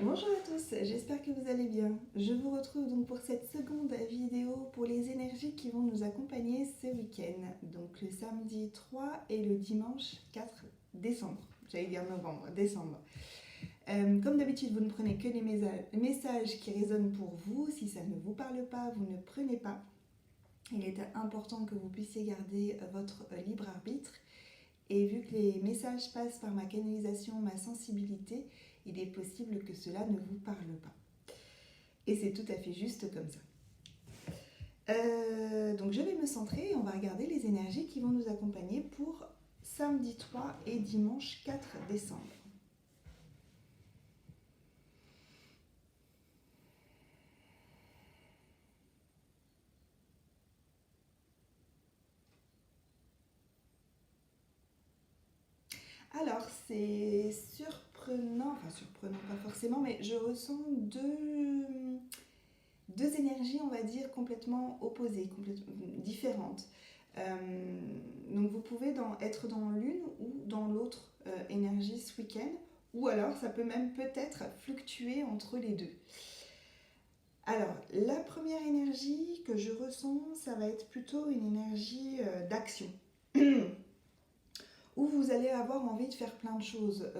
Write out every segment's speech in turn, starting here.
Bonjour à tous, j'espère que vous allez bien. Je vous retrouve donc pour cette seconde vidéo pour les énergies qui vont nous accompagner ce week-end. Donc le samedi 3 et le dimanche 4 décembre. J'allais dire novembre, décembre. Comme d'habitude, vous ne prenez que les messages qui résonnent pour vous. Si ça ne vous parle pas, vous ne prenez pas. Il est important que vous puissiez garder votre libre arbitre. Et vu que les messages passent par ma canalisation, ma sensibilité, il est possible que cela ne vous parle pas. Et c'est tout à fait juste comme ça. Donc je vais me centrer et on va regarder les énergies qui vont nous accompagner pour samedi 3 et dimanche 4 décembre. Alors c'est surprenant, enfin surprenant pas forcément, mais je ressens deux énergies, on va dire, complètement opposées, complètement différentes. Donc vous pouvez être dans l'une ou dans l'autre énergie ce week-end, ou alors ça peut même peut-être fluctuer entre les deux. Alors, la première énergie que je ressens, ça va être plutôt une énergie d'action, où vous allez avoir envie de faire plein de choses.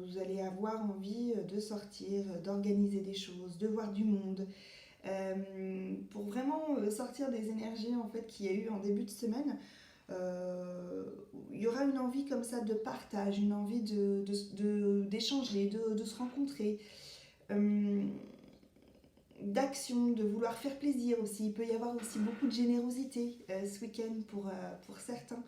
Vous allez avoir envie de sortir, d'organiser des choses, de voir du monde, pour vraiment sortir des énergies en fait qu'il y a eu en début de semaine. Il y aura une envie comme ça de partage, une envie d'échanger, de se rencontrer, d'action, de vouloir faire plaisir aussi. Il peut y avoir aussi beaucoup de générosité ce week-end pour certains.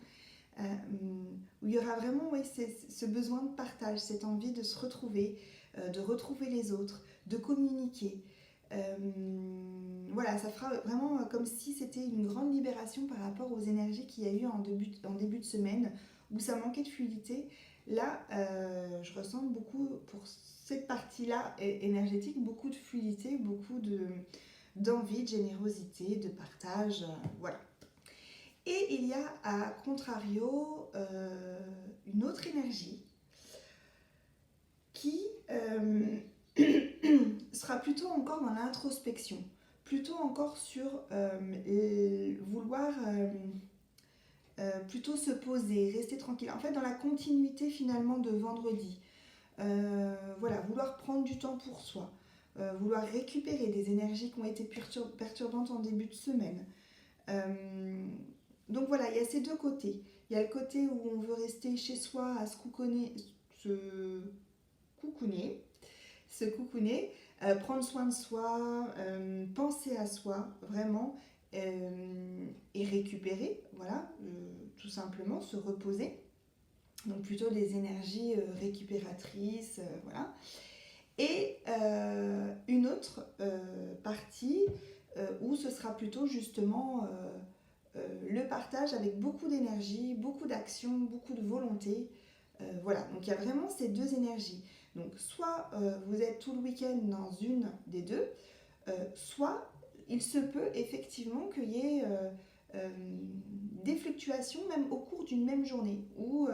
Où il y aura vraiment ce besoin de partage, cette envie de se retrouver, de retrouver les autres, de communiquer. Voilà, ça fera vraiment comme si c'était une grande libération par rapport aux énergies qu'il y a eu en début de semaine, où ça manquait de fluidité. Là, je ressens beaucoup, pour cette partie-là énergétique, beaucoup de fluidité, beaucoup d'envie, de générosité, de partage, voilà. Et il y a à contrario une autre énergie qui sera plutôt encore dans l'introspection, plutôt encore sur vouloir plutôt se poser, rester tranquille. En fait, dans la continuité finalement de vendredi. Voilà, vouloir prendre du temps pour soi, vouloir récupérer des énergies qui ont été perturbantes en début de semaine. Donc voilà, il y a ces deux côtés. Il y a le côté où on veut rester chez soi à se coucouner, se coucouner, prendre soin de soi, penser à soi, vraiment, et récupérer, voilà, tout simplement, se reposer. Donc plutôt des énergies récupératrices, voilà. Et une autre partie où ce sera plutôt justement le partage avec beaucoup d'énergie, beaucoup d'action, beaucoup de volonté. Voilà, donc il y a vraiment ces deux énergies. Donc soit vous êtes tout le week-end dans une des deux, soit il se peut effectivement qu'il y ait des fluctuations même au cours d'une même journée. Où,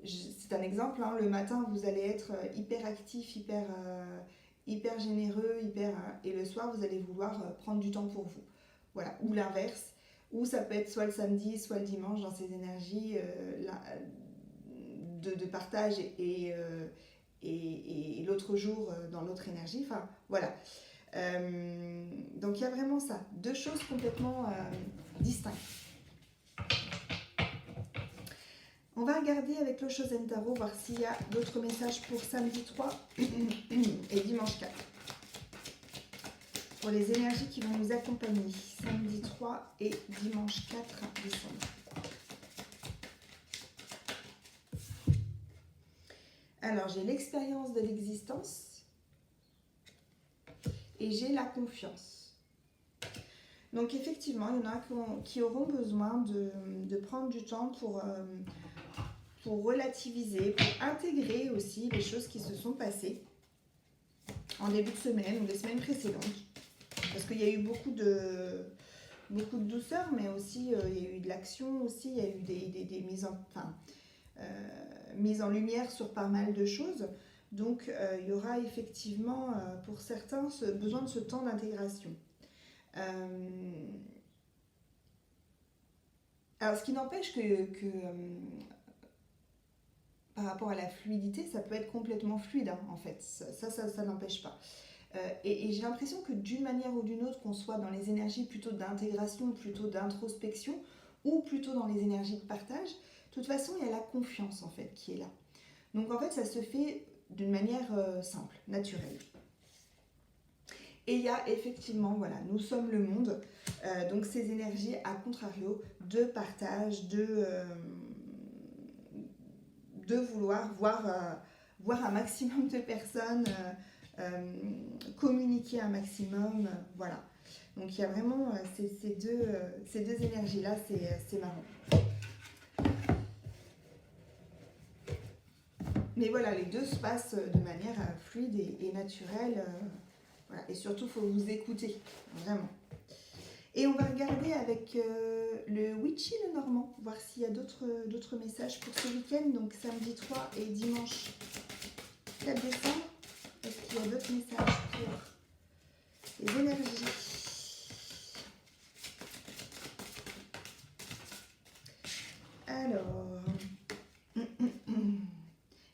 c'est un exemple, hein, le matin vous allez être hyper actif, hyper généreux, et le soir vous allez vouloir prendre du temps pour vous. Voilà, ou l'inverse. Ou ça peut être soit le samedi, soit le dimanche dans ces énergies de partage et l'autre jour dans l'autre énergie. Enfin, voilà. Donc il y a vraiment ça, deux choses complètement distinctes. On va regarder avec le Shozen Tarot, voir s'il y a d'autres messages pour samedi 3 et dimanche 4. Pour les énergies qui vont nous accompagner, samedi 3 et dimanche 4 décembre. Alors, j'ai l'expérience de l'existence et j'ai la confiance. Donc, effectivement, il y en a qui auront besoin de prendre du temps pour relativiser, pour intégrer aussi les choses qui se sont passées en début de semaine ou des semaines précédentes. Parce qu'il y a eu beaucoup de douceur, mais aussi il y a eu de l'action aussi, il y a eu des mises en lumière sur pas mal de choses. Donc il y aura effectivement pour certains besoin de ce temps d'intégration. Euh, alors ce qui n'empêche que par rapport à la fluidité, ça peut être complètement fluide hein, en fait, ça n'empêche pas. Et j'ai l'impression que d'une manière ou d'une autre, qu'on soit dans les énergies plutôt d'intégration, plutôt d'introspection, ou plutôt dans les énergies de partage, de toute façon, il y a la confiance en fait qui est là. Donc en fait, ça se fait d'une manière simple, naturelle. Et il y a effectivement, voilà, nous sommes le monde, donc ces énergies à contrario de partage, de vouloir voir un maximum de personnes, communiquer un maximum, voilà. Donc il y a vraiment ces deux énergies-là, c'est marrant. Mais voilà, les deux se passent de manière fluide et naturelle. Voilà. Et surtout, il faut vous écouter, vraiment. Et on va regarder avec le Witchy le Normand, voir s'il y a d'autres messages pour ce week-end, donc samedi 3 et dimanche 4 décembre. Est-ce qu'il y a d'autres messages pour les énergies? Alors,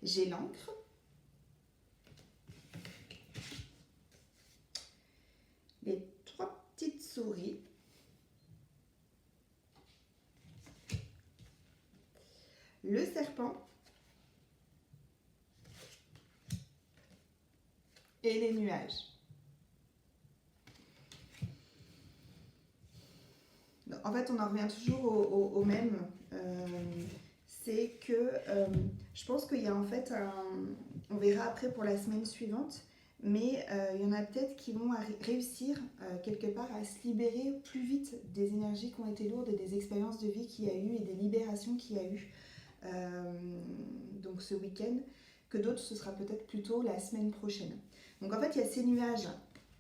j'ai l'encre. Les 3 petites souris. Le serpent. Et les nuages. Donc, en fait, on en revient toujours au même. C'est que je pense qu'il y a en fait on verra après pour la semaine suivante, mais il y en a peut-être qui vont réussir quelque part à se libérer plus vite des énergies qui ont été lourdes et des expériences de vie qu'il y a eu et des libérations qu'il y a eu donc ce week-end, que d'autres ce sera peut-être plutôt la semaine prochaine. Donc en fait il y a ces nuages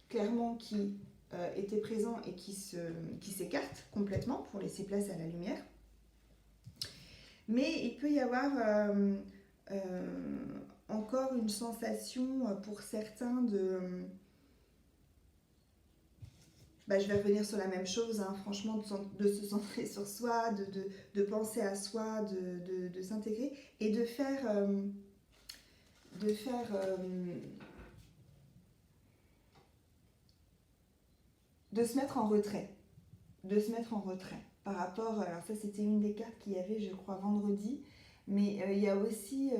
clairement qui étaient présents et qui s'écartent complètement pour laisser place à la lumière. Mais il peut y avoir encore une sensation pour certains de... je vais revenir sur la même chose, hein, franchement, de se centrer sur soi, de penser à soi, de s'intégrer et de faire de se mettre en retrait. De se mettre en retrait par rapport, alors ça c'était une des cartes qu'il y avait je crois vendredi, mais il y a aussi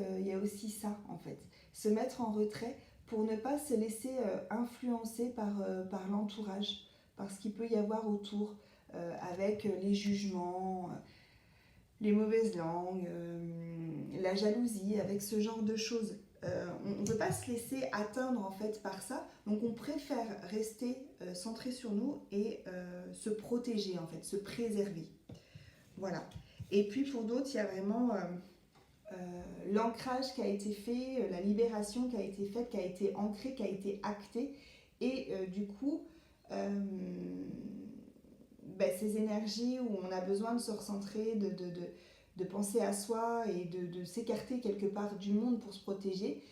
ça en fait, se mettre en retrait pour ne pas se laisser influencer par l'entourage, par ce qu'il peut y avoir autour, avec les jugements, les mauvaises langues, la jalousie, avec ce genre de choses. On ne peut pas se laisser atteindre en fait par ça, donc on préfère rester centré sur nous et se protéger en fait, se préserver. Voilà. Et puis pour d'autres, il y a vraiment l'ancrage qui a été fait, la libération qui a été faite, qui a été ancrée, qui a été actée, et du coup, ces énergies où on a besoin de se recentrer, de penser à soi et de s'écarter quelque part du monde pour se protéger,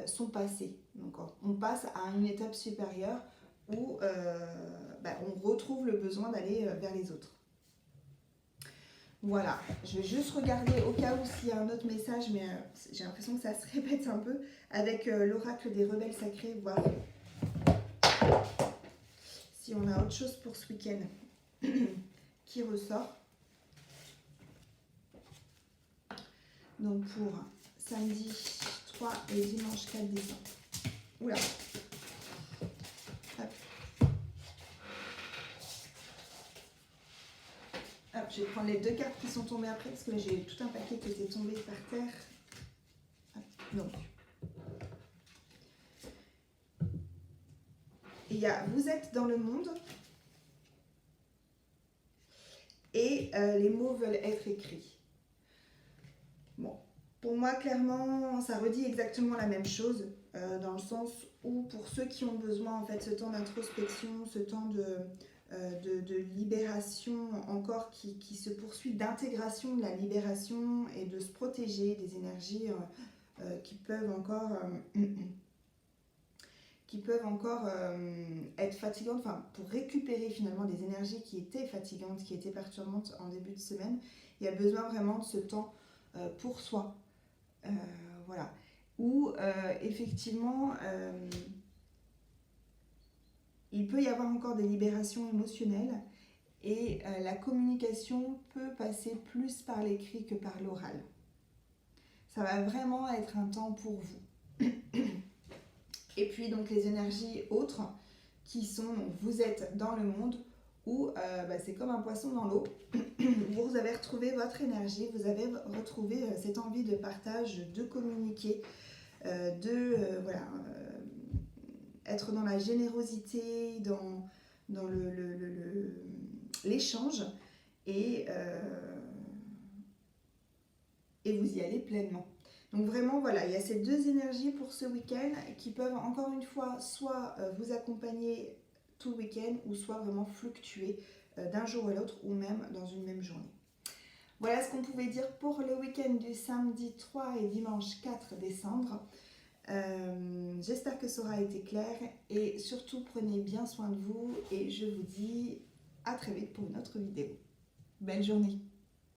sont passées. Donc on passe à une étape supérieure où on retrouve le besoin d'aller vers les autres. Voilà, je vais juste regarder au cas où s'il y a un autre message, mais j'ai l'impression que ça se répète un peu, avec l'oracle des rebelles sacrés, voir si on a autre chose pour ce week-end qui ressort. Donc pour samedi 3 et dimanche 4 décembre. Oula. Hop. Hop, je vais prendre les 2 cartes qui sont tombées après parce que j'ai tout un paquet qui était tombé par terre. Hop. Donc. Il y a vous êtes dans le monde et les mots veulent être écrits. Bon, pour moi, clairement, ça redit exactement la même chose, dans le sens où pour ceux qui ont besoin, en fait, ce temps d'introspection, ce temps de libération encore qui se poursuit, d'intégration de la libération et de se protéger des énergies qui peuvent encore, être fatigantes, enfin pour récupérer finalement des énergies qui étaient fatigantes, qui étaient perturbantes en début de semaine. Il y a besoin vraiment de ce temps pour soi. Euh, voilà. Où effectivement, il peut y avoir encore des libérations émotionnelles et la communication peut passer plus par l'écrit que par l'oral. Ça va vraiment être un temps pour vous. Et puis donc les énergies autres qui sont, donc, vous êtes dans le monde où c'est comme un poisson dans l'eau. Vous avez retrouvé votre énergie, vous avez retrouvé cette envie de partage, de communiquer, être dans la générosité, dans l'échange et vous y allez pleinement. Donc vraiment, voilà, il y a ces deux énergies pour ce week-end qui peuvent encore une fois soit vous accompagner tout le week-end ou soit vraiment fluctuer d'un jour à l'autre ou même dans une même journée. Voilà ce qu'on pouvait dire pour le week-end du samedi 3 et dimanche 4 décembre. J'espère que ça aura été clair et surtout prenez bien soin de vous et je vous dis à très vite pour une autre vidéo. Belle journée!